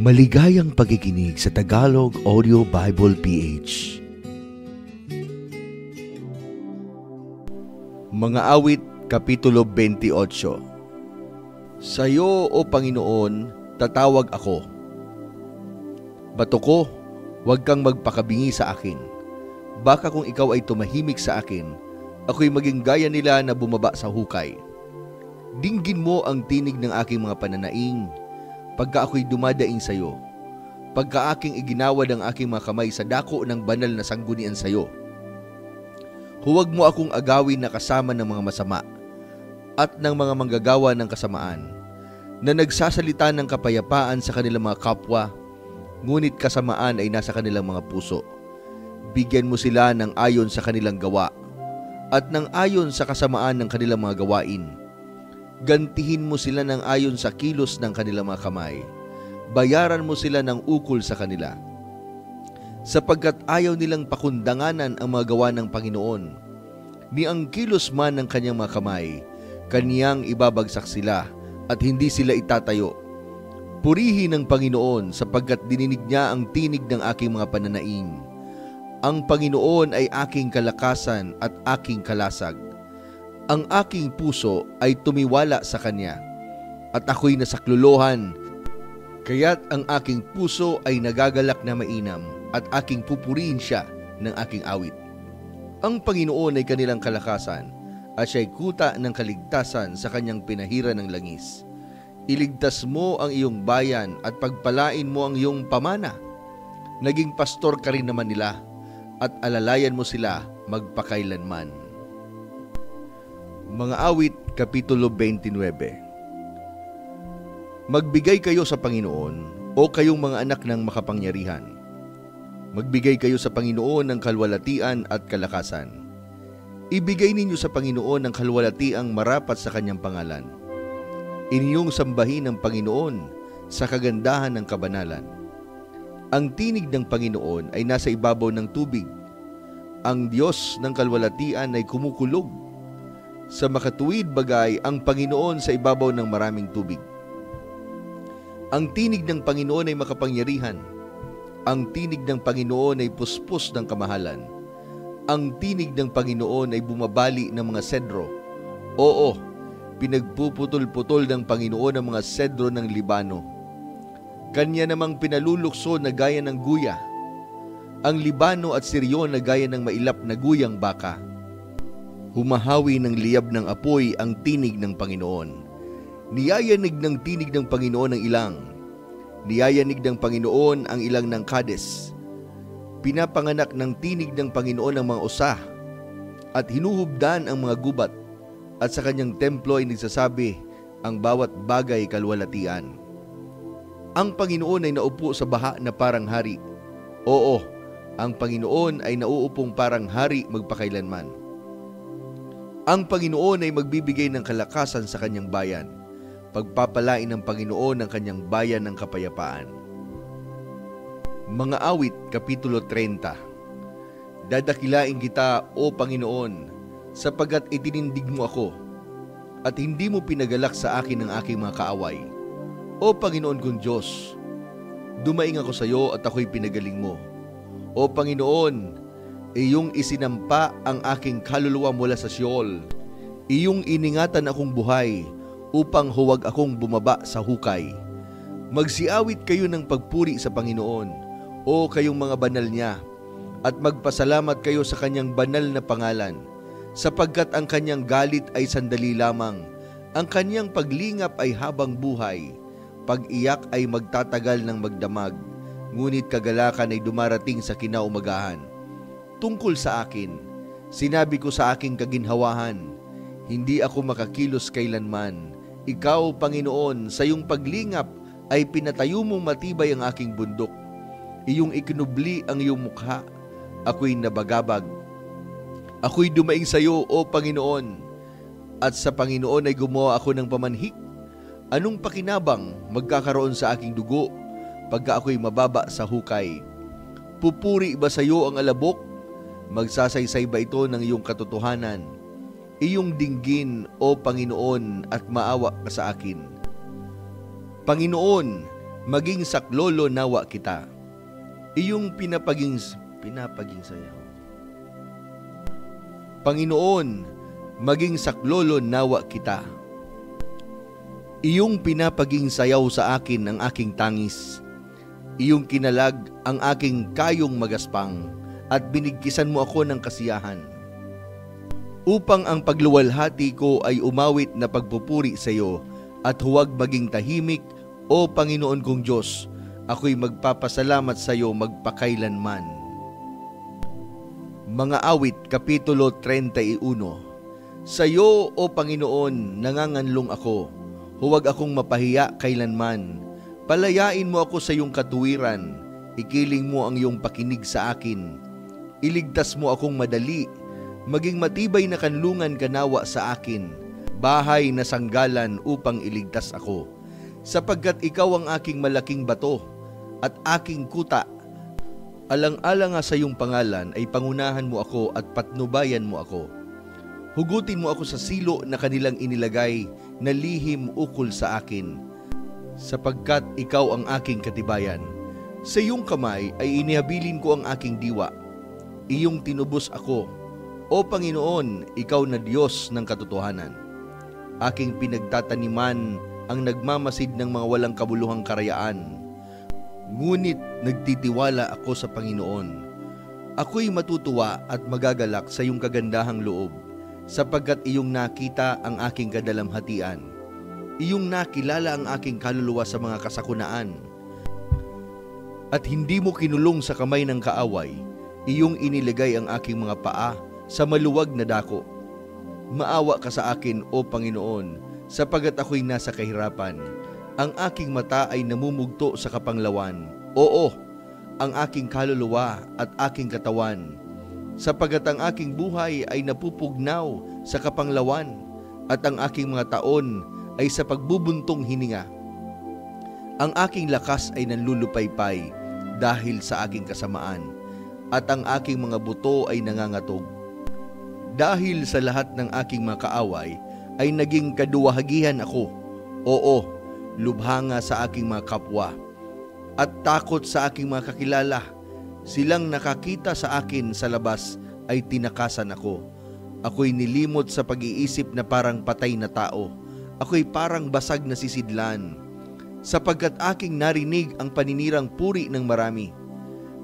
Maligayang pakikinig sa Tagalog Audio Bible PH. Mga Awit, Kapitulo 28. Sa iyo, O Panginoon, tatawag ako. Bato ko, huwag kang magpakabingi sa akin. Baka kung ikaw ay tumahimik sa akin, ako'y maging gaya nila na bumaba sa hukay. Dinggin mo ang tinig ng aking mga pananaing, pagka ako'y dumadaing sa iyo, pagka aking iginawad ang aking mga kamay sa dako ng banal na sanggunian sa iyo. Huwag mo akong agawin na kasama ng mga masama at ng mga manggagawa ng kasamaan, na nagsasalita ng kapayapaan sa kanilang mga kapwa, ngunit kasamaan ay nasa kanilang mga puso. Bigyan mo sila ng ayon sa kanilang gawa at ng ayon sa kasamaan ng kanilang mga gawain. Gantihin mo sila ng ayon sa kilos ng kanilang mga kamay. Bayaran mo sila ng ukol sa kanila. Sapagkat ayaw nilang pakundanganan ang mga gawa ng Panginoon, ni ang kilos man ng kanyang mga kamay, kaniyang ibabagsak sila at hindi sila itatayo. Purihin ng Panginoon sapagkat dininig niya ang tinig ng aking mga pananaing. Ang Panginoon ay aking kalakasan at aking kalasag. Ang aking puso ay tumiwala sa Kanya, at ako'y nasaklolohan, kaya't ang aking puso ay nagagalak na mainam, at aking pupurihin siya ng aking awit. Ang Panginoon ay kanilang kalakasan, at siya'y kuta ng kaligtasan sa Kanyang pinahira ng langis. Iligtas mo ang iyong bayan at pagpalain mo ang iyong pamana. Naging pastor ka rin naman nila, at alalayan mo sila magpakailanman. Mga Awit, Kapitulo 29. Magbigay kayo sa Panginoon, o kayong mga anak ng makapangyarihan. Magbigay kayo sa Panginoon ng kalwalatian at kalakasan. Ibigay ninyo sa Panginoon ang kalwalatiang marapat sa Kanyang pangalan. Inyong sambahin ang Panginoon sa kagandahan ng kabanalan. Ang tinig ng Panginoon ay nasa ibabaw ng tubig. Ang Diyos ng kalwalatian ay kumukulog. Sa makatuwid bagay ang Panginoon sa ibabaw ng maraming tubig. Ang tinig ng Panginoon ay makapangyarihan. Ang tinig ng Panginoon ay puspos ng kamahalan. Ang tinig ng Panginoon ay bumabali ng mga sedro. Oo, pinagpuputol-putol ng Panginoon ang mga sedro ng Libano. Kanya namang pinalulukso na gaya ng guya. Ang Libano at Sirion na gaya ng mailap na guyang baka. Humahawi ng liyab ng apoy ang tinig ng Panginoon. Niyayanig ng tinig ng Panginoon ang ilang. Niyayanig ng Panginoon ang ilang ng Kades. Pinapanganak ng tinig ng Panginoon ang mga osa, at hinuhubdan ang mga gubat, at sa kanyang templo ay nagsasabi ang bawat bagay kalwalatian. Ang Panginoon ay naupo sa baha na parang hari. Oo, ang Panginoon ay nauupong parang hari magpakailanman. Ang Panginoon ay magbibigay ng kalakasan sa kanyang bayan. Pagpapalain ng Panginoon ang kanyang bayan ng kapayapaan. Mga Awit, Kapitulo 30. Dadakilain kita, O Panginoon, sapagkat itinindig mo ako, at hindi mo pinagalak sa akin ang aking mga kaaway. O Panginoon kong Diyos, dumaing ako sa iyo at ako'y pinagaling mo. O Panginoon, iyong isinampa ang aking kaluluwa mula sa Sheol. Iyong iningatan akong buhay upang huwag akong bumaba sa hukay. Magsiawit kayo ng pagpuri sa Panginoon, o kayong mga banal niya, at magpasalamat kayo sa kanyang banal na pangalan, sapagkat ang kanyang galit ay sandali lamang, ang kanyang paglingap ay habang buhay, pag-iyak ay magtatagal ng magdamag, ngunit kagalakan ay dumarating sa kinaumagahan. Tungkol sa akin, sinabi ko sa aking kaginhawahan, hindi ako makakilos kailanman. Ikaw, Panginoon, sa iyong paglingap ay pinatayo mong matibay ang aking bundok. Iyong ikinubli ang iyong mukha, ako'y nabagabag. Ako'y dumaing sa iyo, O Panginoon, at sa Panginoon ay gumawa ako ng pamanhik. Anong pakinabang magkakaroon sa aking dugo pagka ako'y mababa sa hukay? Pupuri ba sa iyo ang alabok? Magsasaysay ba ito ng iyong katotohanan? Iyong dinggin, O Panginoon, at maawa ka sa akin. Panginoon, maging saklolo nawa kita. Iyong pinapaging sayaw. Panginoon, maging saklolo nawa kita. Iyong pinapaging sayaw sa akin ang aking tangis. Iyong kinalag ang aking kayong magaspang at binigkisan mo ako ng kasiyahan. Upang ang pagluwalhati ko ay umawit na pagpupuri sa iyo at huwag maging tahimik, O Panginoon kong Diyos, ako'y magpapasalamat sa iyo magpakailanman. Mga Awit, Kapitulo 31. Sa iyo, O Panginoon, nanganganlong ako. Huwag akong mapahiya kailanman. Palayain mo ako sa iyong katuwiran. Ikiling mo ang iyong pakinig sa akin. Iligtas mo akong madali. Maging matibay na kanlungan kanawa sa akin. Bahay na sanggalan upang iligtas ako. Sapagkat ikaw ang aking malaking bato at aking kuta. Alang-alang sa iyong pangalan ay pangunahan mo ako at patnubayan mo ako. Hugutin mo ako sa silo na kanilang inilagay na lihim ukol sa akin, sapagkat ikaw ang aking katibayan. Sa iyong kamay ay inihabilin ko ang aking diwa. Iyong tinubos ako, O Panginoon, ikaw na Diyos ng katotohanan. Aking pinagtataniman ang nagmamasid ng mga walang kabuluhang karayaan. Ngunit nagtitiwala ako sa Panginoon. Ako'y matutuwa at magagalak sa iyong kagandahang loob, sapagkat iyong nakita ang aking kadalamhatian. Iyong nakilala ang aking kaluluwa sa mga kasakunaan. At hindi mo kinulong sa kamay ng kaaway, iyong inilagay ang aking mga paa sa maluwag na dako. Maawa ka sa akin, O Panginoon, sapagkat ako'y nasa kahirapan. Ang aking mata ay namumugto sa kapanglawan. Oo, ang aking kaluluwa at aking katawan, sapagkat ang aking buhay ay napupugnaw sa kapanglawan at ang aking mga taon ay sa pagbubuntong hininga. Ang aking lakas ay nanlulupaypay dahil sa aking kasamaan at ang aking mga buto ay nangangatog. Dahil sa lahat ng aking mga kaaway ay naging kaduwahagihan ako. Oo, lubhanga sa aking mga kapwa at takot sa aking mga kakilala. Silang nakakita sa akin sa labas ay tinakasan ako. Ako'y nilimot sa pag-iisip na parang patay na tao. Ako'y parang basag na sisidlan, sapagkat aking narinig ang paninirang puri ng marami,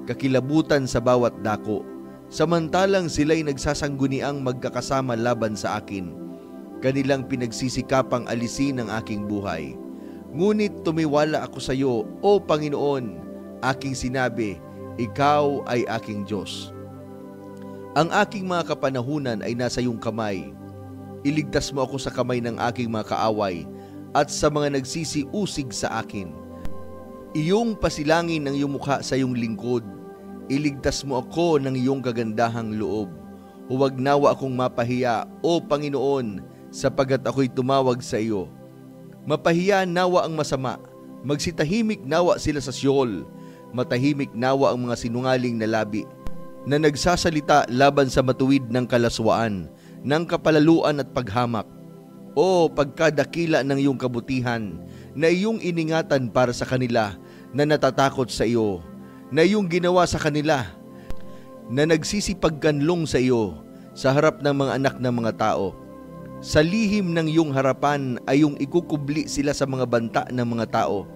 kakilabutan sa bawat dako. Samantalang sila'y nagsasangguniang magkakasama laban sa akin. Kanilang pinagsisikapang alisin ang aking buhay. Ngunit tumiwala ako sa iyo, O Panginoon. Aking sinabi, ikaw ay aking Diyos. Ang aking mga kapanahunan ay nasa iyong kamay. Iligtas mo ako sa kamay ng aking mga kaaway at sa mga nagsisiusig sa akin. Iyong pasilangin ng iyong mukha sa iyong lingkod. Iligtas mo ako ng iyong kagandahang loob. Huwag nawa akong mapahiya, O Panginoon, sapagkat ako'y tumawag sa iyo. Mapahiya nawa ang masama, magsitahimik nawa sila sa Sheol. Matahimik nawa ang mga sinungaling na labi, na nagsasalita laban sa matuwid ng kalaswaan, ng kapalaluan at paghamak. O pagkadakila ng iyong kabutihan, na iyong iningatan para sa kanila na natatakot sa iyo, na iyong ginawa sa kanila, na nagsisipagkanlong sa iyo sa harap ng mga anak ng mga tao. Sa lihim ng iyong harapan ay iyong ikukubli sila sa mga banta ng mga tao.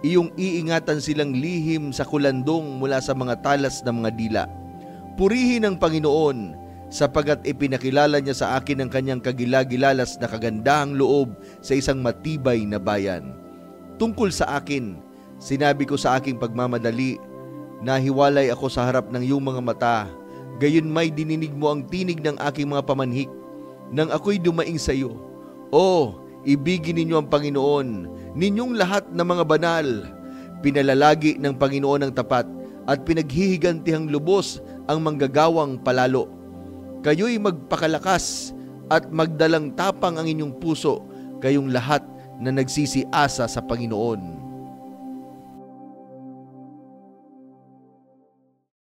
Iyong iingatan silang lihim sa kulandong mula sa mga talas ng mga dila. Purihin ang Panginoon, sapagkat ipinakilala niya sa akin ang kanyang kagilagilalas na kagandahang loob sa isang matibay na bayan. Tungkol sa akin, sinabi ko sa aking pagmamadali, nahiwalay ako sa harap ng iyong mga mata, gayon may dininig mo ang tinig ng aking mga pamanhik, nang ako'y dumaing sa iyo. O, ibigin ninyo ang Panginoon, ninyong lahat ng mga banal. Pinalalagi ng Panginoon ang tapat at pinaghihigantihang lubos ang manggagawang palalo. Kayo'y magpakalakas at magdalang tapang ang inyong puso, kayong lahat na nagsisiasa sa Panginoon.